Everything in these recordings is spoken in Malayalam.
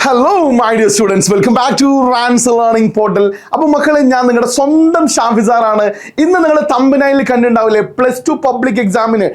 Hello my dear students, welcome back to Rans learning portal. അപ്പോൾ മക്കളെ, ഞാൻ നിങ്ങളുടെ സ്വന്തം ഷാഫിസാറാണ്. ഇന്ന് നിങ്ങൾ തമ്പനയിൽ കണ്ടിട്ടുണ്ടാവില്ലേ, +2 പബ്ലിക് എക്സാമിന്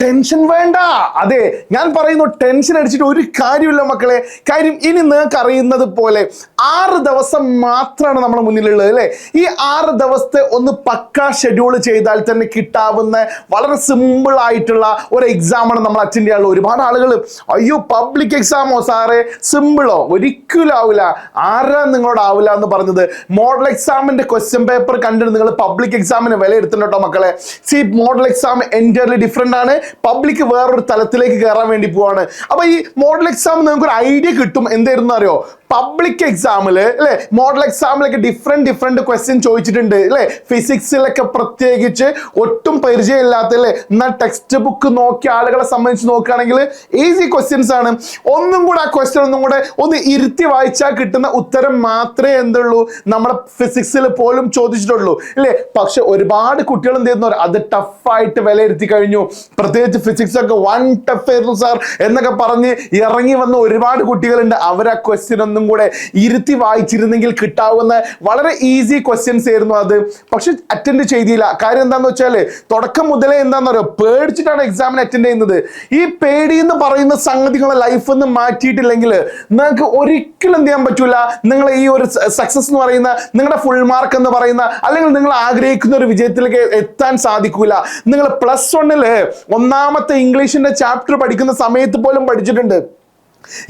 ടെൻഷൻ വേണ്ട. അതെ, ഞാൻ പറയുന്നു, ടെൻഷൻ അടിച്ചിട്ട് ഒരു കാര്യമില്ല മക്കളെ. കാര്യം ഇനി നിങ്ങൾക്ക് അറിയുന്നത് പോലെ 6 ദിവസം മാത്രമാണ് നമ്മുടെ മുന്നിലുള്ളത് അല്ലേ. ഈ 6 ദിവസത്തെ ഒന്ന് പക്കാ ഷെഡ്യൂൾ ചെയ്താൽ തന്നെ കിട്ടാവുന്ന വളരെ സിമ്പിൾ ആയിട്ടുള്ള ഒരു എക്സാമാണ് നമ്മൾ അറ്റൻഡ് ചെയ്യാനുള്ളത്. ഒരുപാട് ആളുകൾ അയ്യോ പബ്ലിക് എക്സാമോ സാറേ, സിമ്പിളോ? ഒരിക്കലും ആവില്ല. ആരാ നിങ്ങളോട് ആവില്ല എന്ന് പറഞ്ഞത്? മോഡൽ എക്സാമിന്റെ ക്വസ്റ്റ്യൻ പേപ്പർ കണ്ടിട്ട് നിങ്ങൾ പബ്ലിക് എക്സാമിന് വില എടുത്തിട്ടുണ്ടോ മക്കളെ? C, model exam entirely different ആണ്. പബ്ലിക് വേറൊരു തലത്തിലേക്ക് കയറാൻ വേണ്ടി പോവാണ്. അപ്പൊ ഈ മോഡൽ എക്സാം നിങ്ങൾക്ക് ഒരു ഐഡിയ കിട്ടും. എന്തായിരുന്നു അറിയോ? പബ്ലിക് എക്സാമില് അല്ലെ, മോഡൽ എക്സാമിലൊക്കെ ഡിഫറെന്റ് ക്വസ്റ്റ്യൻ ചോദിച്ചിട്ടുണ്ട് അല്ലെ. ഫിസിക്സിലൊക്കെ പ്രത്യേകിച്ച് ഒട്ടും പരിചയമില്ലാത്ത അല്ലെ, എന്നാൽ ടെക്സ്റ്റ് ബുക്ക് നോക്കിയ ആളുകളെ സംബന്ധിച്ച് നോക്കുകയാണെങ്കിൽ ഈസി ക്വസ്റ്റ്യൻസ് ആണ്. ഒന്നും കൂടെ ആ ക്വസ്റ്റ്യൻ ഒന്നും കൂടെ ഒന്ന് ഇരുത്തി വായിച്ചാൽ കിട്ടുന്ന ഉത്തരം മാത്രമേ എന്തുള്ളൂ നമ്മുടെ ഫിസിക്സിൽ പോലും ചോദിച്ചിട്ടുള്ളൂ അല്ലെ. പക്ഷെ ഒരുപാട് കുട്ടികൾ എന്ത് ചെയ്യുന്നവർ അത് ടഫായിട്ട് വിലയിരുത്തി കഴിഞ്ഞു. പ്രത്യേകിച്ച് ഫിസിക്സ് ഒക്കെ വൺ ടഫ് ആയിരുന്നു സാർ എന്നൊക്കെ പറഞ്ഞ് ഇറങ്ങി വന്ന ഒരുപാട് കുട്ടികളുണ്ട്. അവർ ആ ക്വസ്റ്റ്യൻ ഒന്നും കൂടെ ഇരുത്തി വായിച്ചിരുന്നെങ്കിൽ കിട്ടാവുന്ന വളരെ ഈസി ക്വസ്റ്റ്യൻസ് ആയിരുന്നു അത്. പക്ഷെ അറ്റൻഡ് ചെയ്തില്ല. കാര്യം എന്താന്ന് വെച്ചാല് തുടക്കം മുതലേ എന്താന്ന് പറയുക, പേടിച്ചിട്ടാണ് എക്സാമിന് അറ്റൻഡ് ചെയ്യുന്നത്. ഈ പേടി എന്ന് പറയുന്ന സംഗതികളെ ലൈഫ് നിന്ന് മാറ്റിയിട്ടില്ലെങ്കിൽ നിങ്ങൾക്ക് ഒരിക്കലും എന്ത് ചെയ്യാൻ പറ്റൂല. നിങ്ങൾ ഈ ഒരു സക്സസ് എന്ന് പറയുന്ന, നിങ്ങളുടെ ഫുൾ മാർക്ക് എന്ന് പറയുന്ന, അല്ലെങ്കിൽ നിങ്ങൾ ആഗ്രഹിക്കുന്ന ഒരു വിജയത്തിലേക്ക് എത്താൻ സാധിക്കൂല. നിങ്ങൾ +1 ഒന്നാമത്തെ ഇംഗ്ലീഷിന്റെ ചാപ്റ്റർ പഠിക്കുന്ന സമയത്ത് പോലും പഠിച്ചിട്ടുണ്ട്.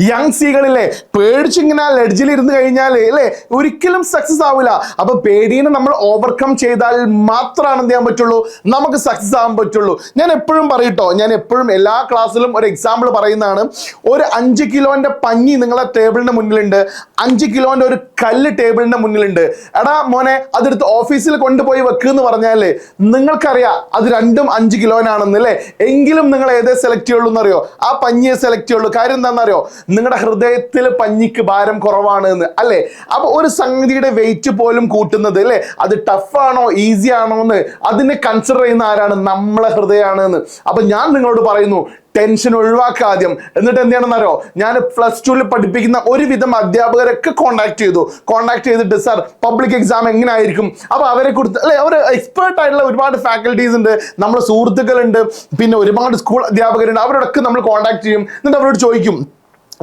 യങ് സീകളിലെ പേടിച്ചിങ്ങനെ ലെഡ്ജിൽ ഇരുന്ന് കഴിഞ്ഞാൽ അല്ലേ ഒരിക്കലും സക്സസ് ആവില്ല. അപ്പൊ പേടിയെ നമ്മൾ ഓവർകം ചെയ്താൽ മാത്രമാണ് എന്ത് ചെയ്യാൻ പറ്റുള്ളൂ, നമുക്ക് സക്സസ് ആകാൻ പറ്റുള്ളൂ. ഞാൻ എപ്പോഴും പറയട്ടോ, ഞാൻ എപ്പോഴും എല്ലാ ക്ലാസ്സിലും ഒരു എക്സാമ്പിൾ പറയുന്നതാണ്. ഒരു 5 കിലോന്റെ പഞ്ഞി നിങ്ങളെ ടേബിളിന്റെ മുന്നിലുണ്ട്, 5 കിലോന്റെ ഒരു കല്ല് ടേബിളിന്റെ മുന്നിലുണ്ട്. എടാ മോനെ, അതെടുത്ത് ഓഫീസിൽ കൊണ്ടുപോയി വെക്കുന്ന് പറഞ്ഞാല് നിങ്ങൾക്കറിയാം അത് രണ്ടും 5 കിലോനാണെന്ന് അല്ലേ. എങ്കിലും നിങ്ങൾ ഏതേ സെലക്ട് ചെയ്യുള്ളൂ എന്നറിയോ? ആ പഞ്ഞിയെ സെലക്ട് ചെയ്യുള്ളൂ. കാര്യം എന്താണെന്നറിയോ? നിങ്ങളുടെ ഹൃദയത്തിൽ പഞ്ഞിക്ക് ഭാരം കുറവാണ് എന്ന് അല്ലേ. അപ്പൊ ഒരു സംഗതിയുടെ വെയിറ്റ് പോലും കൂട്ടുന്നത് അല്ലേ, അത് ടഫാണോ ഈസി ആണോ എന്ന് അതിനെ കൺസിഡർ ചെയ്യുന്ന ആരാണ്? നമ്മളെ ഹൃദയമാണ് എന്ന്. അപ്പൊ ഞാൻ നിങ്ങളോട് പറയുന്നു, ടെൻഷൻ ഒഴിവാക്കുക ആദ്യം. എന്നിട്ട് എന്താണെന്നറിയോ, ഞാൻ +2 പഠിപ്പിക്കുന്ന ഒരുവിധം അധ്യാപകരൊക്കെ കോൺടാക്ട് ചെയ്തിട്ട് സാർ പബ്ലിക് എക്സാം എങ്ങനെ ആയിരിക്കും, അപ്പൊ അവരെ കൊടുത്ത് അല്ലെ, അവർ എക്സ്പേർട്ട് ആയിട്ടുള്ള ഒരുപാട് ഫാക്കൽറ്റീസ് ഉണ്ട്, നമ്മുടെ സുഹൃത്തുക്കളുണ്ട്, പിന്നെ ഒരുപാട് സ്കൂൾ അധ്യാപകരുണ്ട്. അവരോടൊക്കെ നമ്മൾ കോൺടാക്ട് ചെയ്യും. എന്നിട്ട് അവരോട് ചോദിക്കും,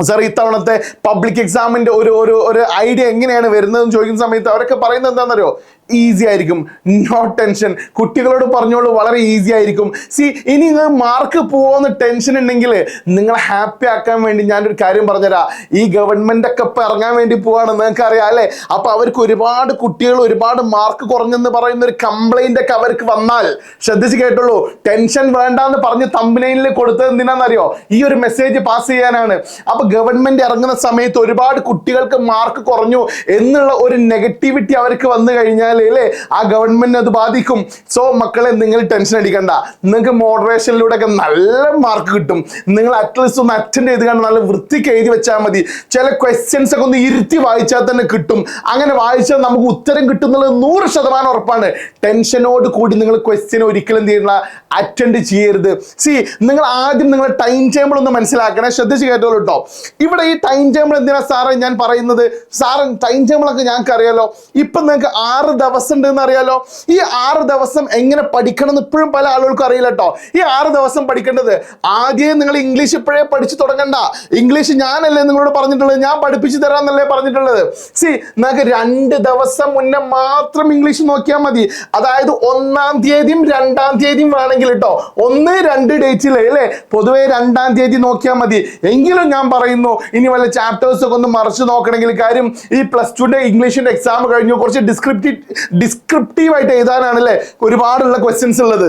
സാർ ഇത്തവണത്തെ പബ്ലിക് എക്സാമിന്റെ ഒരു ഐഡിയ എങ്ങനെയാണ് വരുന്നതെന്ന് ചോദിക്കുന്ന സമയത്ത് അവരൊക്കെ പറയുന്നത് എന്താണെന്നറിയോ? ഈസി ആയിരിക്കും, നോ ടെൻഷൻ. കുട്ടികളോട് പറഞ്ഞോളൂ, വളരെ ഈസി ആയിരിക്കും. സി, ഇനി നിങ്ങൾ മാർക്ക് പോവോന്ന് ടെൻഷൻ ഉണ്ടെങ്കിൽ നിങ്ങളെ ഹാപ്പി ആക്കാൻ വേണ്ടി ഞാനൊരു കാര്യം പറഞ്ഞുതരാം. ഈ ഗവൺമെന്റ് ഒക്കെ ഇപ്പൊ ഇറങ്ങാൻ വേണ്ടി പോവാണ്, നിങ്ങൾക്ക് അറിയാം അല്ലെ. അപ്പൊ അവർക്ക് ഒരുപാട് കുട്ടികൾ ഒരുപാട് മാർക്ക് കുറഞ്ഞെന്ന് പറയുന്ന ഒരു കംപ്ലൈന്റ് ഒക്കെ അവർക്ക് വന്നാൽ ശ്രദ്ധിച്ച് കേട്ടുള്ളൂ. ടെൻഷൻ വേണ്ടാന്ന് പറഞ്ഞ് തമ്പനയിൽ കൊടുത്തത് എന്തിനാണെന്നറിയോ? ഈ ഒരു മെസ്സേജ് പാസ് ചെയ്യാനാണ്. അപ്പൊ ഗവൺമെന്റ് ഇറങ്ങുന്ന സമയത്ത് ഒരുപാട് കുട്ടികൾക്ക് മാർക്ക് കുറഞ്ഞു എന്നുള്ള ഒരു നെഗറ്റിവിറ്റി അവർക്ക് വന്നു കഴിഞ്ഞാൽ അല്ലേ, ആ ഗവൺമെന്റിന് അത് ബാധിക്കും. സോ മക്കളെ, നിങ്ങൾ ടെൻഷൻ അടിക്കണ്ട. നിങ്ങൾക്ക് മോഡറേഷനിലൂടെ ഒക്കെ നല്ല മാർക്ക് കിട്ടും. നിങ്ങൾ അറ്റ്ലീസ്റ്റ് ഒന്ന് അറ്റൻഡ് ചെയ്ത് കണ്ട് നല്ല വൃത്തിക്ക് എഴുതി വെച്ചാൽ മതി. ചില ക്വസ്റ്റ്യൻസ് ഒക്കെ ഒന്ന് ഇരുത്തി വായിച്ചാൽ തന്നെ കിട്ടും. അങ്ങനെ വായിച്ചാൽ നമുക്ക് ഉത്തരം കിട്ടുന്നുള്ളത് 100% ഉറപ്പാണ്. ടെൻഷനോട് കൂടി നിങ്ങൾ ക്വസ്റ്റ്യൻ ഒരിക്കലും തീരുന്ന അറ്റൻഡ് ചെയ്യരുത്. സി, നിങ്ങൾ ആദ്യം നിങ്ങളുടെ ടൈം ടേബിൾ ഒന്ന് മനസ്സിലാക്കണേ. ശ്രദ്ധിച്ച് കേട്ടോളൂ കേട്ടോ. ഇവിടെ ഈ ടൈം ടേബിൾ എന്തിനാ സാറേ ഞാൻ പറയുന്നത്? സാറ് ടൈം ടേബിൾ ഒക്കെ ഞങ്ങൾക്ക് അറിയാലോ. ഇപ്പൊ നിങ്ങൾക്ക് 6 ദിവസം ഉണ്ട് എന്ന് അറിയാലോ. ഈ 6 ദിവസം എങ്ങനെ പഠിക്കണം എന്ന് ഇപ്പോഴും പല ആളുകൾക്കും അറിയില്ല കേട്ടോ. ഈ 6 ദിവസം പഠിക്കേണ്ടത് ആദ്യം നിങ്ങൾ ഇംഗ്ലീഷ് ഇപ്പോഴേ പഠിച്ചു തുടങ്ങണ്ട. ഇംഗ്ലീഷ് ഞാനല്ലേ നിങ്ങളോട് പറഞ്ഞിട്ടുള്ളത്, ഞാൻ പഠിപ്പിച്ചു തരാന്നല്ലേ പറഞ്ഞിട്ടുള്ളത്. സി, നിങ്ങൾക്ക് 2 ദിവസം മുന്നേ മാത്രം ഇംഗ്ലീഷ് നോക്കിയാൽ മതി. അതായത് 1-ാം തീയതിയും 2-ാം തീയതിയും വേണമെങ്കിൽ കേട്ടോ, 1, 2 ഡേറ്റിൽ അല്ലേ, പൊതുവെ 2-ാം തീയതി നോക്കിയാൽ മതി. എങ്കിലും ഞാൻ പറയുന്നു, ഇനി വല്ല ചാപ്റ്റേഴ്സ് ഒക്കെ ഒന്ന് മറിച്ച് നോക്കണമെങ്കിൽ, കാര്യം ഈ +2 ഇംഗ്ലീഷിന്റെ എക്സാം കഴിഞ്ഞു, കുറച്ച് ഡിസ്ക്രിപ്റ്റീവ് ആയിട്ട് എഴുതാനാണല്ലേ ഒരുപാടുള്ള ക്വസ്റ്റ്യൻസ് ഉള്ളത്.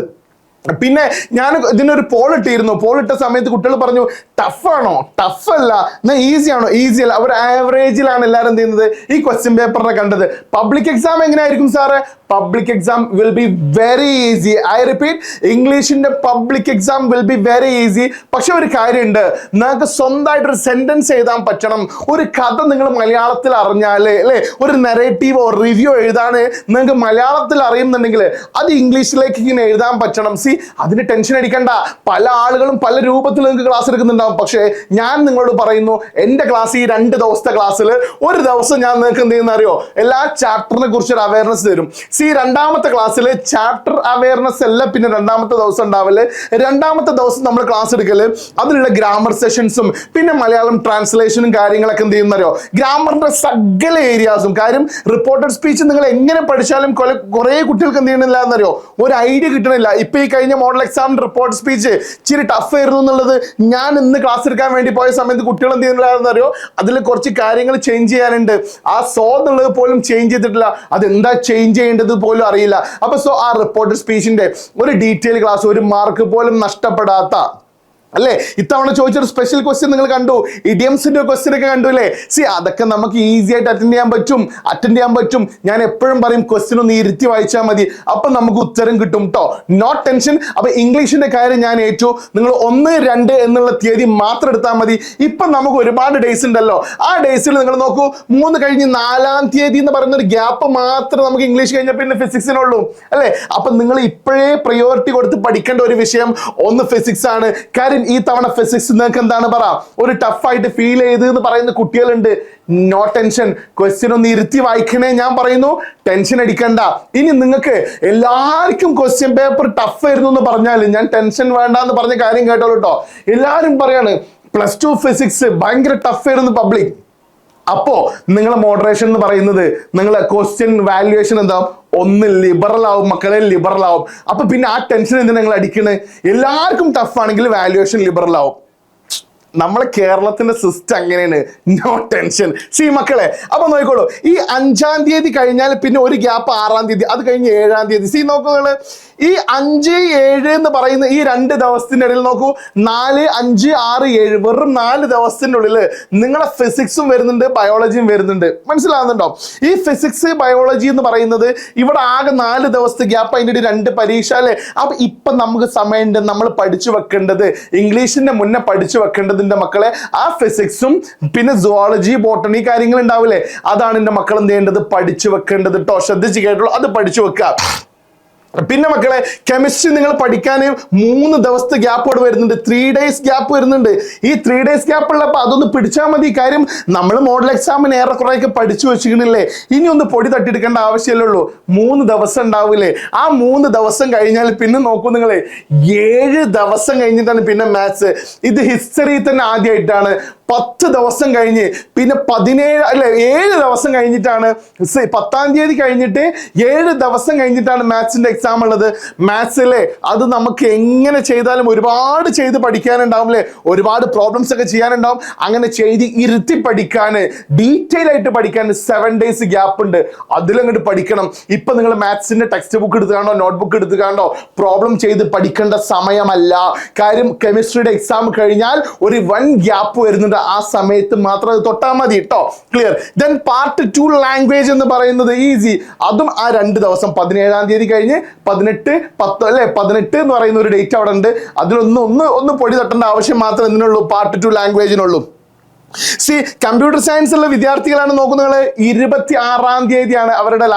പിന്നെ ഞാൻ ഇതിനൊരു പോൾ ഇട്ടിരുന്നു. പോൾ ഇട്ട സമയത്ത് കുട്ടികൾ പറഞ്ഞു, ടഫാണോ? ടഫല്ല. എന്നാൽ ഈസി ആണോ? ഈസി അല്ല. ഒരു ആവറേജിലാണ് എല്ലാവരും എന്ത് ചെയ്യുന്നത് ഈ ക്വസ്റ്റ്യൻ പേപ്പറിനെ കണ്ടത്. പബ്ലിക് എക്സാം എങ്ങനെയായിരിക്കും sir? Public exam will be very easy. I repeat, ഇംഗ്ലീഷിന്റെ public exam will be very easy. പക്ഷെ ഒരു കാര്യമുണ്ട്, നിങ്ങൾക്ക് സ്വന്തമായിട്ടൊരു സെന്റൻസ് എഴുതാൻ പറ്റണം. ഒരു കഥ നിങ്ങൾ മലയാളത്തിൽ അറിഞ്ഞാൽ അല്ലേ, ഒരു നെറേറ്റീവോ റിവ്യൂ എഴുതാൻ നിങ്ങൾക്ക് മലയാളത്തിൽ അറിയുന്നുണ്ടെങ്കിൽ അത് ഇംഗ്ലീഷിലേക്ക് ഇങ്ങനെ എഴുതാൻ പറ്റണം. സി, അതിന് ടെൻഷൻ അടിക്കണ്ട. പല ആളുകളും പല രൂപത്തിൽ നിങ്ങൾക്ക് ക്ലാസ് എടുക്കുന്നുണ്ടാവും. പക്ഷേ ഞാൻ നിങ്ങളോട് പറയുന്നു, എൻ്റെ ക്ലാസ് ഈ 2 ദിവസത്തെ ക്ലാസ്സിൽ ഒരു ദിവസം ഞാൻ നിങ്ങൾക്ക് എന്ത് ചെയ്യുന്ന അറിയോ, എല്ലാ ചാപ്റ്ററിനെ കുറിച്ച് ഒരു അവയർനെസ് തരും. രണ്ടാമത്തെ ക്ലാസ്സിൽ ചാപ്റ്റർ അവയർനെസ് അല്ല പിന്നെ രണ്ടാമത്തെ ദിവസം ഉണ്ടാവല്. രണ്ടാമത്തെ ദിവസം നമ്മൾ ക്ലാസ് എടുക്കല് അതിലുള്ള ഗ്രാമർ സെഷൻസും പിന്നെ മലയാളം ട്രാൻസ്ലേഷനും കാര്യങ്ങളൊക്കെ എന്ത് ചെയ്യുന്നറിയോ, ഗ്രാമറിന്റെ സകല ഏരിയാസും. കാര്യം റിപ്പോർട്ടഡ് സ്പീച്ച് നിങ്ങൾ എങ്ങനെ പഠിച്ചാലും കുറെ കുട്ടികൾക്ക് എന്ത് ചെയ്യണില്ല എന്നറിയോ, ഒരു ഐഡിയ കിട്ടണില്ല. ഇപ്പൊ ഈ കഴിഞ്ഞ മോഡൽ എക്സാം റിപ്പോർട്ട് സ്പീച്ച് ഇച്ചിരി ടഫ് ആയിരുന്നു എന്നുള്ളത് ഞാൻ ഇന്ന് ക്ലാസ് എടുക്കാൻ വേണ്ടി പോയ സമയത്ത് കുട്ടികൾ എന്ത് ചെയ്യുന്നില്ല എന്നറിയോ, അതിൽ കുറച്ച് കാര്യങ്ങൾ ചേഞ്ച് ചെയ്യാനുണ്ട്. ആ സോ എന്നുള്ളത് പോലും ചേഞ്ച് ചെയ്തിട്ടില്ല. അതെന്താ ചേഞ്ച് ചെയ്യേണ്ടത് പോലും അറിയില്ല. അപ്പൊ ആ റിപ്പോർട്ടഡ് സ്പീച്ചിന്റെ ഒരു ഡീറ്റെയിൽ ക്ലാസ്, ഒരു മാർക്ക് പോലും നഷ്ടപ്പെടാത്ത അല്ലേ, ഇത്തവണ ചോദിച്ചൊരു സ്പെഷ്യൽ ക്വസ്റ്റ്യൻ നിങ്ങൾ കണ്ടു, ഇഡിയംസിന്റെ ക്വസ്റ്റ്യൻ ഒക്കെ കണ്ടു അല്ലേ. അതൊക്കെ നമുക്ക് ഈസി ആയിട്ട് അറ്റൻഡ് ചെയ്യാൻ പറ്റും. ഞാൻ എപ്പോഴും പറയും, ക്വസ്റ്റ്യൻ ഒന്ന് ഇരുത്തി വായിച്ചാൽ മതി, അപ്പൊ നമുക്ക് ഉത്തരം കിട്ടും കേട്ടോ. Not tension. അപ്പൊ ഇംഗ്ലീഷിന്റെ കാര്യം ഞാൻ ഏറ്റു. നിങ്ങൾ 1, 2 എന്നുള്ള തീയതി മാത്രം എടുത്താൽ മതി. ഇപ്പൊ നമുക്ക് ഒരുപാട് ഡേയ്സ് ഉണ്ടല്ലോ. ആ ഡേയ്സിൽ നിങ്ങൾ നോക്കൂ, 3 കഴിഞ്ഞ് 4-ാം തീയതി എന്ന് പറയുന്ന ഒരു ഗ്യാപ്പ് മാത്രം നമുക്ക് ഇംഗ്ലീഷ് കഴിഞ്ഞ പിന്നെ ഫിസിക്സിനുള്ളൂ അല്ലേ. അപ്പൊ നിങ്ങൾ ഇപ്പോഴേ പ്രയോറിറ്റി കൊടുത്ത് പഠിക്കേണ്ട ഒരു വിഷയം ഒന്ന് ഫിസിക്സ് ആണ്. കാര്യം ഈ തവണ ഫിസിക്സ് നിങ്ങൾക്ക് എന്താണ് ഒരു ടഫായിട്ട് ഫീൽ ചെയ്ത് എന്ന് പറയുന്ന കുട്ടികളുണ്ട്. No tension. ക്വസ്റ്റ്യൻ ഒന്ന് ഇരുത്തി വായിക്കണേ ഞാൻ പറയുന്നു, ടെൻഷൻ അടിക്കണ്ട. ഇനി നിങ്ങൾക്ക് എല്ലാവർക്കും ക്വസ്റ്റ്യൻ പേപ്പർ ടഫ് ആയിരുന്നു എന്ന് പറഞ്ഞാൽ ഞാൻ ടെൻഷൻ വേണ്ട എന്ന് പറഞ്ഞ കാര്യം കേട്ടോളൂ കേട്ടോ. എല്ലാവരും പറയാണ് +2 ഫിസിക്സ് ഭയങ്കര ടഫ് ആയിരുന്നു പബ്ലിക്. അപ്പോ നിങ്ങൾ മോഡറേഷൻ എന്ന് പറയുന്നത് നിങ്ങളെ ക്വസ്റ്റ്യൻ വാല്യുവേഷൻ എന്താ, ഒന്ന് ലിബറൽ ആവും മക്കളെ, ലിബറൽ ആവും. അപ്പൊ പിന്നെ ആ ടെൻഷൻ എന്തിനാ നിങ്ങൾ അടിക്കണേ? എല്ലാവർക്കും ടഫ് ആണെങ്കിൽ വാല്യുവേഷൻ ലിബറൽ ആവും. നമ്മളെ കേരളത്തിന്റെ സിസ്റ്റം അങ്ങനെയാണ്. No tension. മക്കളെ അപ്പൊ നോക്കിക്കോളൂ, ഈ 5-ാം തീയതി കഴിഞ്ഞാൽ പിന്നെ ഒരു ഗ്യാപ്പ് 6-ാം തീയതി, അത് കഴിഞ്ഞ് 7-ാം തീയതി. നോക്കുക, ഈ 5, 7 എന്ന് പറയുന്ന ഈ 2 ദിവസത്തിന്റെ ഇടയിൽ നോക്കൂ, 4, 5, 6, 7 വെറും 4 ദിവസത്തിന്റെ ഉള്ളിൽ നിങ്ങളെ ഫിസിക്സും വരുന്നുണ്ട്, ബയോളജിയും വരുന്നുണ്ട്. മനസ്സിലാവുന്നുണ്ടോ? ഈ ഫിസിക്സ് ബയോളജി എന്ന് പറയുന്നത് ഇവിടെ ആകെ 4 ദിവസത്തെ ഗ്യാപ്പ്, അതിൻ്റെ 2 പരീക്ഷ അല്ലേ. അപ്പൊ ഇപ്പൊ നമുക്ക് സമയമുണ്ട്. നമ്മൾ പഠിച്ചു വെക്കേണ്ടത്, ഇംഗ്ലീഷിന്റെ മുന്നേ പഠിച്ചു വെക്കേണ്ടത് എൻ്റെ മക്കളെ ആ ഫിസിക്സും പിന്നെ സുവോളജി, ബോട്ടണി കാര്യങ്ങൾ ഉണ്ടാവില്ലേ, അതാണ് എൻ്റെ മക്കൾ എന്ത് ചെയ്യേണ്ടത്, പഠിച്ചു വെക്കേണ്ടത് കേട്ടോ. ശ്രദ്ധിച്ച് കേട്ടോളൂ, അത് പഠിച്ചു വെക്കുക. പിന്നെ മക്കളെ കെമിസ്ട്രി നിങ്ങൾ പഠിക്കാൻ 3 ദിവസത്തെ ഗ്യാപ്പോട് വരുന്നുണ്ട്, 3 days ഗ്യാപ്പ് വരുന്നുണ്ട്. ഈ 3 days ഗ്യാപ്പ് ഉള്ളപ്പോൾ അതൊന്ന് പിടിച്ചാൽ മതി. കാര്യം നമ്മൾ മോഡൽ എക്സാമിന് ഏറെക്കുറെയൊക്കെ പഠിച്ചു വെച്ചിരിക്കണില്ലേ, ഇനി ഒന്ന് പൊടി തട്ടിയെടുക്കേണ്ട ആവശ്യമല്ലേ ഉള്ളൂ. 3 ദിവസം ഉണ്ടാവില്ലേ, ആ 3 ദിവസം കഴിഞ്ഞാൽ പിന്നെ നോക്കൂ നിങ്ങൾ, 7 ദിവസം കഴിഞ്ഞിട്ടാണ് പിന്നെ മാത്സ്. ഇത് ഹിസ്റ്ററി തന്നെ ആദ്യമായിട്ടാണ്. 10 ദിവസം കഴിഞ്ഞ് പിന്നെ 7 ദിവസം കഴിഞ്ഞിട്ടാണ്, 10-ാം തീയതി കഴിഞ്ഞിട്ട് 7 ദിവസം കഴിഞ്ഞിട്ടാണ് മാത്സിന്റെ എക്സാം ഉള്ളത്. മാത്സിലെ അത് നമുക്ക് എങ്ങനെ ചെയ്താലും ഒരുപാട് ചെയ്ത് പഠിക്കാനുണ്ടാവും അല്ലേ, ഒരുപാട് പ്രോബ്ലംസ് ഒക്കെ ചെയ്യാനുണ്ടാവും. അങ്ങനെ ചെയ്ത് ഇരുത്തി പഠിക്കാൻ, ഡീറ്റെയിൽ ആയിട്ട് പഠിക്കാൻ 7 days ഗ്യാപ്പ് ഉണ്ട്. അതിലങ്ങോട്ട് പഠിക്കണം. ഇപ്പൊ നിങ്ങൾ മാത്സിന്റെ ടെക്സ്റ്റ് ബുക്ക് എടുത്തുകാണ്ടോ നോട്ട് ബുക്ക് എടുത്തുകാണ്ടോ പ്രോബ്ലം ചെയ്ത് പഠിക്കേണ്ട സമയമല്ല. കാര്യം കെമിസ്ട്രിയുടെ എക്സാം കഴിഞ്ഞാൽ ഒരു 1 ഗ്യാപ്പ് വരുന്നുണ്ട്. ആ സമയത്ത് മാത്രം അത് തൊട്ടാൽ മതി കേട്ടോ. ക്ലിയർ? ദെൻ പാർട്ട് 2 ലാംഗ്വേജ് എന്ന് പറയുന്നത് ഈസി. അതും ആ 2 ദിവസം, 17-ാം തീയതി കഴിഞ്ഞ് 18, 10 അല്ലെ, 18 എന്ന് പറയുന്ന ഒരു ഡേറ്റ് അവിടെ ഉണ്ട്. അതിലൊന്ന് പൊടി തട്ടേണ്ട ആവശ്യം മാത്രം എന്തിനുള്ളൂ, പാർട്ട് 2 ലാംഗ്വേജിനുള്ളൂ. കമ്പ്യൂട്ടർ സയൻസ് ഉള്ള വിദ്യാർത്ഥികളാണ് നോക്കുന്നത്, 26-ാം തീയതിയാണ് അവരുടെ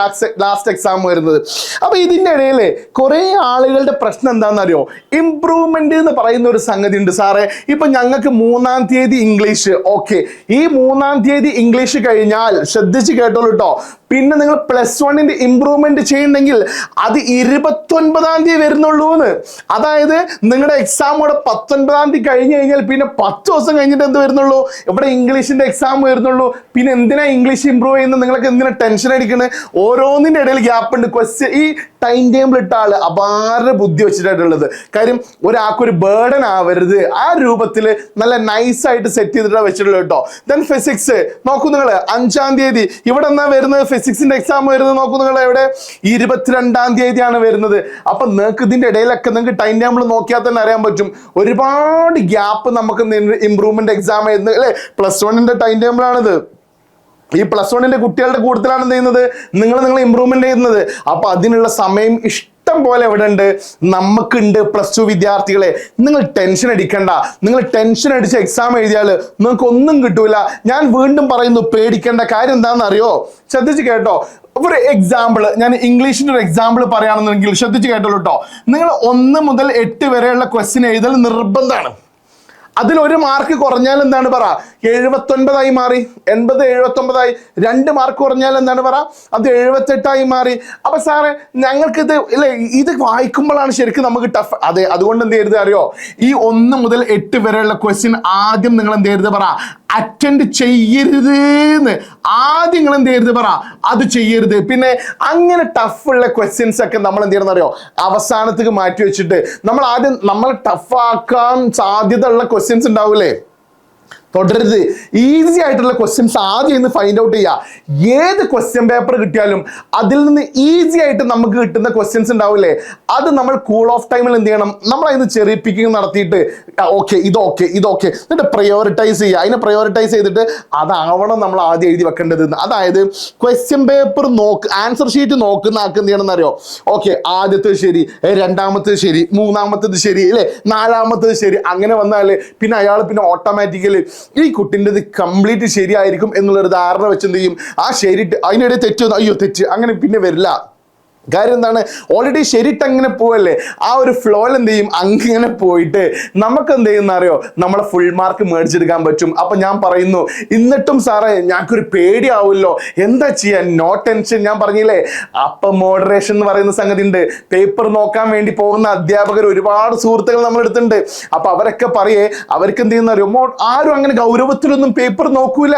ലാസ്റ്റ് എക്സാം വരുന്നത്. അപ്പൊ ഇതിന്റെ ഇടയിൽ കുറെ ആളുകളുടെ പ്രശ്നം എന്താണെന്നറിയോ, ഇംപ്രൂവ്മെന്റ് എന്ന് പറയുന്ന ഒരു സംഗതി ഉണ്ട്. സാറേ ഇപ്പൊ ഞങ്ങൾക്ക് 3-ാം തീയതി ഇംഗ്ലീഷ്, ഓക്കെ, ഈ 3-ാം തീയതി ഇംഗ്ലീഷ് കഴിഞ്ഞാൽ ശ്രദ്ധിച്ച് കേട്ടോളൂ കേട്ടോ, പിന്നെ നിങ്ങൾ +1 ഇംപ്രൂവ്മെന്റ് ചെയ്യുന്നെങ്കിൽ അത് 29-ാം തീയതി വരുന്നുള്ളൂ എന്ന്. അതായത് നിങ്ങളുടെ എക്സാം കൂടെ 19-ാം തീയതി കഴിഞ്ഞ് കഴിഞ്ഞാൽ പിന്നെ 10 ദിവസം കഴിഞ്ഞിട്ട് എന്ത് വരുന്നുള്ളൂ, ഇവിടെ ഇംഗ്ലീഷിന്റെ എക്സാം വരുന്നുള്ളൂ. പിന്നെ എന്തിനാ ഇംഗ്ലീഷ് ഇംപ്രൂവ് ചെയ്യുന്നത്, നിങ്ങൾക്ക് എന്തിനാ ടെൻഷൻ അടിക്കുന്നത്? ഓരോന്നിന്റെ ഇടയിൽ ഗ്യാപ്പ് ഉണ്ട്. ക്വസ്റ്റ്യൻ ഈ ടൈം ടേബിൾ ഇട്ട ആള് അപാര ബുദ്ധി വെച്ചിട്ടുള്ളത്. കാര്യം ഒരാൾക്കൊരു ബേർഡൻ ആവരുത്, ആ രൂപത്തിൽ നല്ല നൈസായിട്ട് സെറ്റ് ചെയ്തിട്ടാണ് വെച്ചിട്ടുള്ളത് കേട്ടോ. ദെൻ ഫിസിക്സ് നോക്കൂ നിങ്ങൾ, 5-ാം തീയതി ഇവിടെ എന്നാ വരുന്നത്, ഫിസിക്സിന്റെ എക്സാം വരുന്നത് നോക്കൂ നിങ്ങൾ, എവിടെ 22-ാം തീയതിയാണ് വരുന്നത്. അപ്പൊ നിങ്ങൾക്ക് ഇതിന്റെ ഇടയിലൊക്കെ നിങ്ങൾക്ക് ടൈം ടേബിൾ നോക്കിയാൽ തന്നെ അറിയാൻ പറ്റും, ഒരുപാട് ഗ്യാപ്പ് നമുക്ക് ഇംപ്രൂവ്മെന്റ് എക്സാം ആയിരുന്നു അല്ലെ. +1 ടൈം ടേബിൾ ആണിത്. ഈ +1 കുട്ടികളുടെ കൂട്ടത്തിലാണ് എന്ത് ചെയ്യുന്നത്, നിങ്ങൾ ഇംപ്രൂവ്മെന്റ് ചെയ്യുന്നത്. അപ്പൊ അതിനുള്ള സമയം ഇഷ്ടം പോലെ എവിടെ ഉണ്ട്, നമുക്കുണ്ട്. +2 വിദ്യാർത്ഥികളെ, നിങ്ങൾ ടെൻഷൻ അടിക്കണ്ട. നിങ്ങൾ ടെൻഷൻ അടിച്ച് എക്സാം എഴുതിയാൽ നിങ്ങൾക്ക് ഒന്നും കിട്ടൂല. ഞാൻ വീണ്ടും പറയുന്നു, പേടിക്കേണ്ട. കാര്യം എന്താണെന്ന് അറിയോ? ശ്രദ്ധിച്ച് കേട്ടോ. ഒരു എക്സാമ്പിൾ, ഞാൻ ഇംഗ്ലീഷിന്റെ ഒരു എക്സാമ്പിൾ പറയുകയാണെന്നുണ്ടെങ്കിൽ ശ്രദ്ധിച്ച് കേട്ടോളൂ കേട്ടോ. നിങ്ങൾ 1 മുതൽ 8 വരെയുള്ള ക്വസ്റ്റ്യൻ എഴുതൽ നിർബന്ധമാണ്. അതിൽ 1 മാർക്ക് കുറഞ്ഞാൽ എന്താണ് പറ? 79 മാറി. 80 79 2 മാർക്ക് കുറഞ്ഞാൽ എന്താണ് പറ? അത് 78 മാറി. അപ്പൊ സാറേ ഞങ്ങൾക്കിത് അല്ലെ, ഇത് വായിക്കുമ്പോഴാണ് ശരിക്കും നമുക്ക് ടഫ്. അതെ, അതുകൊണ്ട് എന്ത് ചെയ്യരുത് അറിയോ? ഈ 1 മുതൽ 8 വരെയുള്ള ക്വസ്റ്റ്യൻ ആദ്യം നിങ്ങൾ എന്ത് ചെയ്യരുത് പറ? അറ്റൻഡ് ചെയ്യരുത് എന്ന് ആദ്യം നിങ്ങൾ എന്ത് ചെയ്യരുത് പറ? അത് ചെയ്യരുത്. പിന്നെ അങ്ങനെ ടഫുള്ള ക്വസ്റ്റ്യൻസ് ഒക്കെ നമ്മൾ എന്ത് ചെയ്യണം അറിയോ? അവസാനത്തേക്ക് മാറ്റി വെച്ചിട്ട് നമ്മൾ ആദ്യം നമ്മൾ ടഫ് ആക്കാൻ സാധ്യത ഉള്ള ക്വസ്റ്റ്യൻസ് ഉണ്ടാവൂലേ, തുടരുത്. ഈസി ആയിട്ടുള്ള ക്വസ്റ്റ്യൻസ് ആദ്യം ഇന്ന് ഫൈൻഡ് ഔട്ട് ചെയ്യുക. ഏത് ക്വസ്റ്റ്യൻ പേപ്പർ കിട്ടിയാലും അതിൽ നിന്ന് ഈസി ആയിട്ട് നമുക്ക് കിട്ടുന്ന ക്വസ്റ്റ്യൻസ് ഉണ്ടാവില്ലേ, അത് നമ്മൾ കൂൾ ഓഫ് ടൈമിൽ എന്ത് ചെയ്യണം? നമ്മൾ അതിന് ചെറിയ പിക്കിങ് നടത്തിയിട്ട് ഇതൊക്കെ എന്നിട്ട് പ്രയോറിറ്റൈസ് ചെയ്യുക. അതിനെ പ്രയോറിറ്റൈസ് ചെയ്തിട്ട് അതാവണം നമ്മൾ ആദ്യം എഴുതി വെക്കേണ്ടത്. അതായത് ക്വസ്റ്റ്യൻ പേപ്പർ ആൻസർ ഷീറ്റ് നോക്കുന്ന ആൾക്ക് എന്ത് ചെയ്യണം എന്നറിയോ? ഓക്കെ, ആദ്യത്തേത് ശരി, രണ്ടാമത്തേത് ശരി, മൂന്നാമത്തേത് ശരി അല്ലെ, നാലാമത്തേത് ശരി, അങ്ങനെ വന്നാൽ പിന്നെ അയാൾ പിന്നെ ഓട്ടോമാറ്റിക്കലി ഈ കുട്ടിൻ്റെ കംപ്ലീറ്റ് ശരിയായിരിക്കും എന്നുള്ളൊരു ധാരണ വെച്ച് എന്ത് ചെയ്യും? ആ ശരി അതിനിടെ തെറ്റൊന്നും അയ്യോ തെറ്റ് അങ്ങനെ പിന്നെ വരില്ല. കാര്യം എന്താണ്? ഓൾറെഡി ശരിട്ട് അങ്ങനെ പോവല്ലേ, ആ ഒരു ഫ്ലോയിൽ എന്ത് ചെയ്യും? അങ്ങനെ പോയിട്ട് നമുക്ക് എന്ത് ചെയ്യുന്ന അറിയോ? നമ്മളെ ഫുൾ മാർക്ക് മേടിച്ചെടുക്കാൻ പറ്റും. അപ്പൊ ഞാൻ പറയുന്നു, എന്നിട്ടും സാറേ ഞങ്ങൾക്കൊരു പേടിയാവുമല്ലോ, എന്താ ചെയ്യാൻ? No tension. ഞാൻ പറഞ്ഞില്ലേ, അപ്പൊ മോഡറേഷൻ എന്ന് പറയുന്ന സംഗതി ഉണ്ട്. പേപ്പർ നോക്കാൻ വേണ്ടി പോകുന്ന അധ്യാപകർ ഒരുപാട് സുഹൃത്തുക്കൾ നമ്മൾ എടുത്തിട്ടുണ്ട്. അപ്പൊ അവരൊക്കെ പറയേ, അവർക്ക് എന്ത് ചെയ്യുന്ന അറിയോ? ആരും അങ്ങനെ ഗൗരവത്തിലൊന്നും പേപ്പർ നോക്കൂല.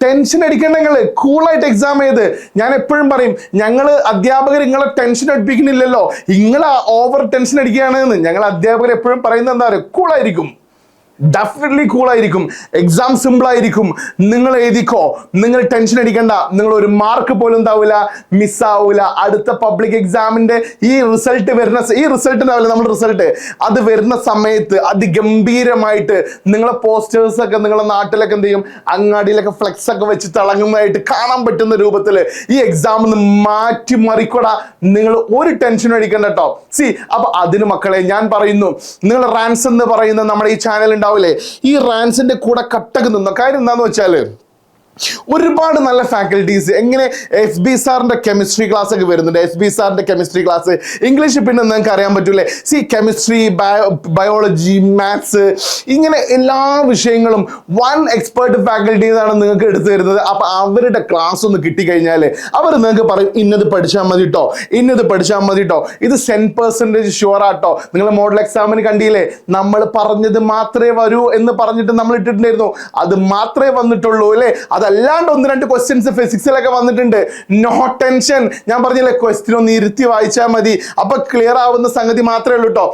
ടെൻഷൻ അടിക്കേണ്ട, നിങ്ങള് കൂളായിട്ട് എക്സാം ചെയ്ത്. ഞാൻ എപ്പോഴും പറയും, ഞങ്ങള് അധ്യാപകർ നിങ്ങളെ ടെൻഷൻ അടിപ്പിക്കുന്നില്ലല്ലോ, നിങ്ങളെ ഓവർ ടെൻഷൻ അടിക്കുകയാണ് എന്ന്. ഞങ്ങൾ അധ്യാപകർ എപ്പോഴും പറയുന്നത് എന്താ പറയുക? കൂളായിരിക്കും, ഡെഫിനറ്റ്ലി കൂളായിരിക്കും. എക്സാം സിമ്പിൾ ആയിരിക്കും. നിങ്ങൾ എഴുതിക്കോ, നിങ്ങൾ ടെൻഷൻ അടിക്കണ്ട. നിങ്ങൾ ഒരു മാർക്ക് പോലും എന്താവൂല, മിസ്സാവൂല. അടുത്ത പബ്ലിക് എക്സാമിന്റെ ഈ റിസൾട്ട് വരുന്ന ഈ റിസൾട്ട് ഉണ്ടാവില്ല, നമ്മുടെ റിസൾട്ട് അത് വരുന്ന സമയത്ത് അതിഗംഭീരമായിട്ട് നിങ്ങളെ പോസ്റ്റേഴ്സ് ഒക്കെ നിങ്ങളെ നാട്ടിലൊക്കെ എന്ത് ചെയ്യും? അങ്ങാടിയിലൊക്കെ ഫ്ലെക്സ് ഒക്കെ വെച്ച് തിളങ്ങുന്നതായിട്ട് കാണാൻ പറ്റുന്ന രൂപത്തിൽ ഈ എക്സാം മാറ്റി മറിക്കൂടാ. നിങ്ങൾ ഒരു ടെൻഷനും അടിക്കണ്ട കേട്ടോ. അപ്പൊ അതിന് മക്കളെ ഞാൻ പറയുന്നു, നിങ്ങൾ റാൻസ് എന്ന് പറയുന്ന നമ്മുടെ ഈ ചാനൽ ഉണ്ടാവില്ലേ, ഈ റാൻസിന്റെ കൂടെ കട്ടക്ക് നിന്നോ. കാര്യം എന്താന്ന് വെച്ചാല് ഒരുപാട് നല്ല ഫാക്കൽറ്റീസ് എങ്ങനെ SB സാറിന്റെ കെമിസ്ട്രി ക്ലാസ് ഒക്കെ വരുന്നുണ്ട്. SB സാറിന്റെ കെമിസ്ട്രി ക്ലാസ്, ഇംഗ്ലീഷ് പിന്നെ നിങ്ങൾക്ക് അറിയാൻ പറ്റൂലേ, കെമിസ്ട്രി, ബയോളജി, മാത്സ്, ഇങ്ങനെ എല്ലാ വിഷയങ്ങളും 1 എക്സ്പേർട്ട് ഫാക്കൽറ്റീസ് ആണ് നിങ്ങൾക്ക് എടുത്തു തരുന്നത്. അപ്പൊ അവരുടെ ക്ലാസ് ഒന്ന് കിട്ടിക്കഴിഞ്ഞാൽ അവർ നിങ്ങൾക്ക് പറയും, ഇന്നത് പഠിച്ചാൽ മതി കേട്ടോ, ഇന്നത് പഠിച്ചാൽ മതി കേട്ടോ, ഇത് 100% ഷുവർ ആട്ടോ. നിങ്ങൾ മോഡൽ എക്സാമിന് കണ്ടില്ലേ, നമ്മൾ പറഞ്ഞത് മാത്രമേ വരൂ എന്ന് പറഞ്ഞിട്ട് നമ്മൾ ഇട്ടിട്ടുണ്ടായിരുന്നു, അത് മാത്രമേ വന്നിട്ടുള്ളൂ അല്ലേ. അതല്ലാണ്ട് 1-2 ക്വസ്റ്റ്യൻസ് ഫിസിക്സിലൊക്കെ വന്നിട്ടുണ്ട്. No tension. ഞാൻ പറഞ്ഞില്ലേ, ക്വസ്റ്റ്യൻ ഒന്ന് ഇരുത്തി വായിച്ചാൽ മതി, അപ്പൊ ക്ലിയർ ആവുന്ന സംഗതി മാത്രമേ ഉള്ളൂ കേട്ടോ.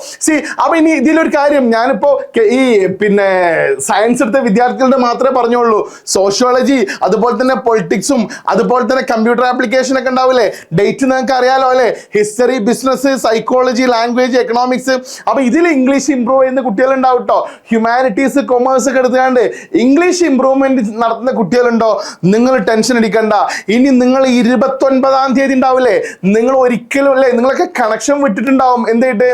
അപ്പൊ ഇനി ഇതിലൊരു കാര്യം, ഞാനിപ്പോ ഈ പിന്നെ സയൻസ് എടുത്ത വിദ്യാർത്ഥികളുടെ മാത്രമേ പറഞ്ഞുള്ളൂ. സോഷ്യോളജി, അതുപോലെ തന്നെ പൊളിറ്റിക്സും, അതുപോലെ തന്നെ കമ്പ്യൂട്ടർ ആപ്ലിക്കേഷൻ ഒക്കെ ഉണ്ടാവില്ലേ, ഡേറ്റ് നിങ്ങൾക്ക് അറിയാലോ അല്ലെ, history, business, psychology, language, economics. അപ്പൊ ഇതിൽ ഇംഗ്ലീഷ് ഇംപ്രൂവ് ചെയ്യുന്ന കുട്ടികളുണ്ടാവും കേട്ടോ. ഹ്യൂമാനിറ്റീസ്, കൊമേഴ്സ് ഒക്കെ എടുത്തുകൊണ്ട് ഇംഗ്ലീഷ് ഇംപ്രൂവ്മെന്റ് നടത്തുന്ന കുട്ടികളുണ്ടോ? നിങ്ങൾ ടെൻഷൻ അടിക്കണ്ട. ഇനി നിങ്ങൾ 29-ാം തീയതി ഉണ്ടാവില്ലേ, നിങ്ങൾ ഒരിക്കലും അല്ലേ, നിങ്ങളൊക്കെ കണക്ഷൻ വിട്ടിട്ടുണ്ടാവും. എന്തായിട്ട്?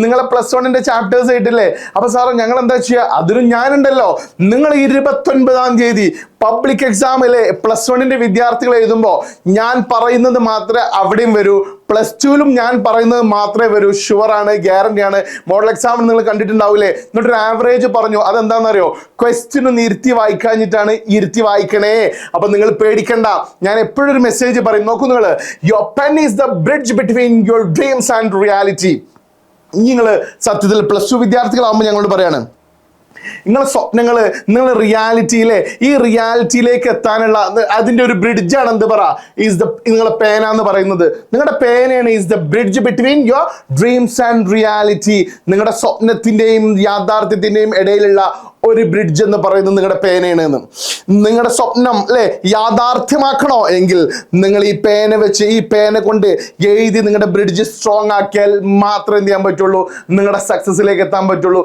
നിങ്ങളെ +1 ചാപ്റ്റേഴ്സ് ആയിട്ടില്ലേ. അപ്പൊ സാറ് ഞങ്ങൾ എന്താ ചെയ്യുക? അതിനും ഞാനുണ്ടല്ലോ. നിങ്ങൾ 29-ാം തീയതി പബ്ലിക് എക്സാമിലെ +1 വിദ്യാർത്ഥികൾ എഴുതുമ്പോൾ ഞാൻ പറയുന്നത് മാത്രമേ അവിടെയും വരൂ, +2 ഞാൻ പറയുന്നത് മാത്രമേ വരൂ. ഷുവറാണ്, ഗ്യാരണ്ടിയാണ്. മോഡൽ എക്സാം നിങ്ങൾ കണ്ടിട്ടുണ്ടാവില്ലേ, എന്നിട്ടൊരു ആവറേജ് പറഞ്ഞു. അതെന്താണെന്നറിയോ? ക്വസ്റ്റ്യൻ ഒന്ന് ഇരുത്തി വായിക്കാഞ്ഞിട്ടാണ്. ഇരുത്തി വായിക്കണേ. അപ്പൊ നിങ്ങൾ പേടിക്കണ്ട. ഞാൻ എപ്പോഴും ഒരു മെസ്സേജ് പറയും, നോക്കൂ നിങ്ങൾ, your pen is the bridge between your dreams and reality. നിങ്ങൾ സത്യത്തിൽ +2 വിദ്യാർത്ഥികളാകുമ്പോൾ ഞങ്ങളോട് പറയാണ്, നിങ്ങളെ സ്വപ്നങ്ങള്, നിങ്ങൾ റിയാലിറ്റിയിലെ ഈ റിയാലിറ്റിയിലേക്ക് എത്താനുള്ള അതിന്റെ ഒരു ബ്രിഡ്ജാണ് എന്ത് പറ, ഈസ് ദ നിങ്ങളെ പേന എന്ന് പറയുന്നത്. നിങ്ങളുടെ പേനയാണ് is the bridge between your dreams and reality. നിങ്ങളുടെ സ്വപ്നത്തിന്റെയും യാഥാർത്ഥ്യത്തിന്റെയും ഇടയിലുള്ള ഒരു ബ്രിഡ്ജ് എന്ന് പറയുന്നത് നിങ്ങളുടെ പേനയാണ്. നിങ്ങളുടെ സ്വപ്നം അല്ലെ യാഥാർത്ഥ്യമാക്കണോ എങ്കിൽ നിങ്ങൾ ഈ പേന വെച്ച്, ഈ പേന കൊണ്ട് എഴുതി നിങ്ങളുടെ ബ്രിഡ്ജ് സ്ട്രോങ് ആക്കിയാൽ മാത്രമേ എന്ത് ചെയ്യാൻ പറ്റുള്ളൂ, നിങ്ങളുടെ സക്സസിലേക്ക് എത്താൻ പറ്റുള്ളൂ.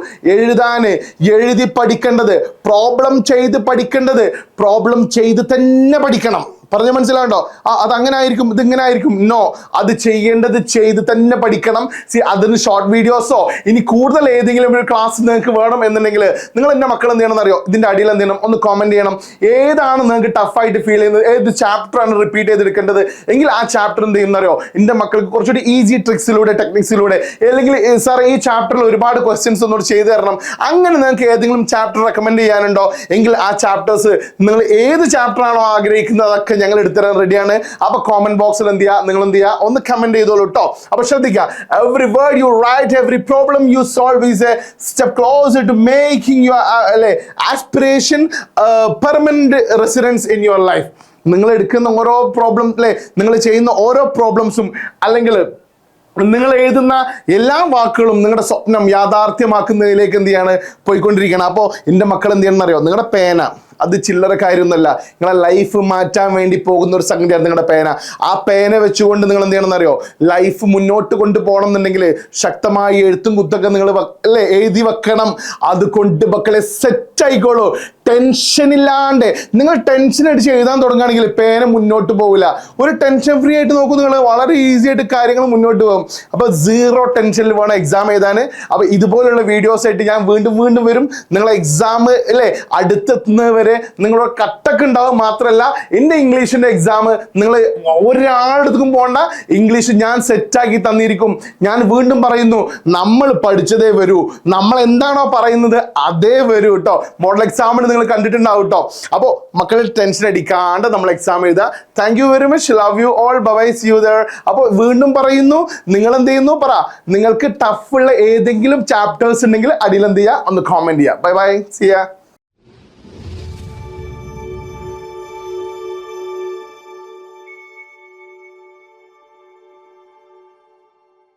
എഴുതി പഠിക്കേണ്ടത്, പ്രോബ്ലം ചെയ്ത് പഠിക്കേണ്ടത്, പ്രോബ്ലം ചെയ്ത് തന്നെ പഠിക്കണം. പറഞ്ഞ മനസ്സിലാണ്ടോ? അത് അങ്ങനെ ആയിരിക്കും, ഇതിങ്ങനെ ആയിരിക്കും. നോ, അത് ചെയ്യേണ്ടത് ചെയ്ത് തന്നെ പഠിക്കണം. അതിന് ഷോർട്ട് വീഡിയോസോ ഇനി കൂടുതൽ ഏതെങ്കിലും ഒരു ക്ലാസ് നിങ്ങൾക്ക് വേണം എന്നുണ്ടെങ്കിൽ നിങ്ങൾ എൻ്റെ മക്കൾ എന്ത് ചെയ്യണം അറിയോ? ഇതിന്റെ അടിയിൽ എന്ത് ചെയ്യണം? ഒന്ന് കമന്റ് ചെയ്യണം. ഏതാണ് നിങ്ങൾക്ക് ടഫായിട്ട് ഫീൽ ചെയ്യുന്നത്, ഏത് ചാപ്റ്റർ ആണ് റിപ്പീറ്റ് ചെയ്തെടുക്കേണ്ടത് എങ്കിൽ ആ ചാപ്റ്റർ എന്ത് ചെയ്യുന്നറിയോ? എൻ്റെ മക്കൾക്ക് കുറച്ചുകൂടി ഈസി ട്രിക്സിലൂടെ, ടെക്നിക്സിലൂടെ, അല്ലെങ്കിൽ സാർ ഈ ചാപ്റ്ററിൽ ഒരുപാട് ക്വസ്റ്റ്യൻസ് ഒന്നുകൂടി ചെയ്തു തരണം, അങ്ങനെ നിങ്ങൾക്ക് ഏതെങ്കിലും ചാപ്റ്റർ റെക്കമെൻഡ് ചെയ്യാനുണ്ടോ എങ്കിൽ ആ ചാപ്റ്റേഴ്സ് നിങ്ങൾ ഏത് ചാപ്റ്റർ ആണോ ആഗ്രഹിക്കുന്നത് അതൊക്കെ ഞങ്ങൾ എടുത്തുതരാൻ റെഡിയാണ്. അപ്പൊ കോമന്റ് ബോക്സിൽ എന്ത് ചെയ്യുക, നിങ്ങൾ എന്ത് ചെയ്യുക, ഒന്ന് കമന്റ് ചെയ്തോളൂ കേട്ടോ. അപ്പൊ ശ്രദ്ധിക്കുക, every word you write, every problem you solve is a step closer to making your aspiration permanent residence in your life. നിങ്ങൾ എടുക്കുന്ന ഓരോ പ്രോബ്ലം അല്ലെ, നിങ്ങൾ ചെയ്യുന്ന ഓരോ പ്രോബ്ലംസും അല്ലെങ്കിൽ നിങ്ങൾ എഴുതുന്ന എല്ലാ വാക്കുകളും നിങ്ങളുടെ സ്വപ്നം യാഥാർത്ഥ്യമാക്കുന്നതിലേക്ക് എന്ത് ചെയ്യാണ്, പോയിക്കൊണ്ടിരിക്കുകയാണ്. അപ്പോൾ എൻ്റെ മക്കൾ എന്ത് ചെയ്യണം അറിയോ? നിങ്ങളുടെ പേന അത് ചില്ലറ കാര്യമൊന്നുമല്ല, നിങ്ങളെ ലൈഫ് മാറ്റാൻ വേണ്ടി പോകുന്ന ഒരു സംഗതിയാണ് നിങ്ങളുടെ പേന. ആ പേന വെച്ചുകൊണ്ട് നിങ്ങൾ എന്ത് ചെയ്യണം എന്നറിയോ? ലൈഫ് മുന്നോട്ട് കൊണ്ടുപോകണം എന്നുണ്ടെങ്കിൽ ശക്തമായി എഴുത്തും കുത്തൊക്കെ നിങ്ങൾ അല്ലേ എഴുതി വെക്കണം. അതുകൊണ്ട് മക്കളെ സെറ്റ് ആയിക്കോളൂ. ടെൻഷൻ ഇല്ലാണ്ട് നിങ്ങൾ ടെൻഷൻ അടിച്ച് എഴുതാൻ തുടങ്ങുകയാണെങ്കിൽ പേന മുന്നോട്ട് പോകില്ല. ഒരു ടെൻഷൻ ഫ്രീ ആയിട്ട് നോക്കൂ, നിങ്ങൾ വളരെ ഈസി ആയിട്ട് കാര്യങ്ങൾ മുന്നോട്ട് പോകും. അപ്പൊ സീറോ ടെൻഷനിൽ വേണം എക്സാം എഴുതാൻ. അപ്പൊ ഇതുപോലുള്ള വീഡിയോസ് ആയിട്ട് ഞാൻ വീണ്ടും വീണ്ടും വരും. നിങ്ങളെ എക്സാം അല്ലേ അടുത്തെത്തുന്നവരെ നിങ്ങളുടെ കട്ടൊക്കെ ഉണ്ടാവും. മാത്രമല്ല എൻ്റെ ഇംഗ്ലീഷിന്റെ എക്സാം നിങ്ങൾ ഒരാളെടുത്തും പോകണ്ട, ഇംഗ്ലീഷ് ഞാൻ സെറ്റാക്കി തന്നിരിക്കും. ഞാൻ വീണ്ടും പറയുന്നു, നമ്മൾ പഠിച്ചതേ വരൂ, നമ്മൾ എന്താണോ പറയുന്നത് അതേ വരൂ കേട്ടോ. മോഡൽ എക്സാമിന് നിങ്ങൾ കണ്ടിട്ടുണ്ടാവും കേട്ടോ. അപ്പോൾ മക്കളിൽ ടെൻഷൻ അടിക്കാണ്ട് നമ്മൾ എക്സാം എഴുതുക. Thank you very much, love you all, bye see you there. അപ്പോൾ വീണ്ടും പറയുന്നു, നിങ്ങൾ എന്ത് ചെയ്യുന്നു പറ, നിങ്ങൾക്ക് ടഫുള്ള ഏതെങ്കിലും ചാപ്റ്റേഴ്സ് ഉണ്ടെങ്കിൽ അടിയിൽ എന്ത് ചെയ്യുക, ഒന്ന് കോമെന്റ് ചെയ്യുക. ബൈ ബൈ, സീ യാ.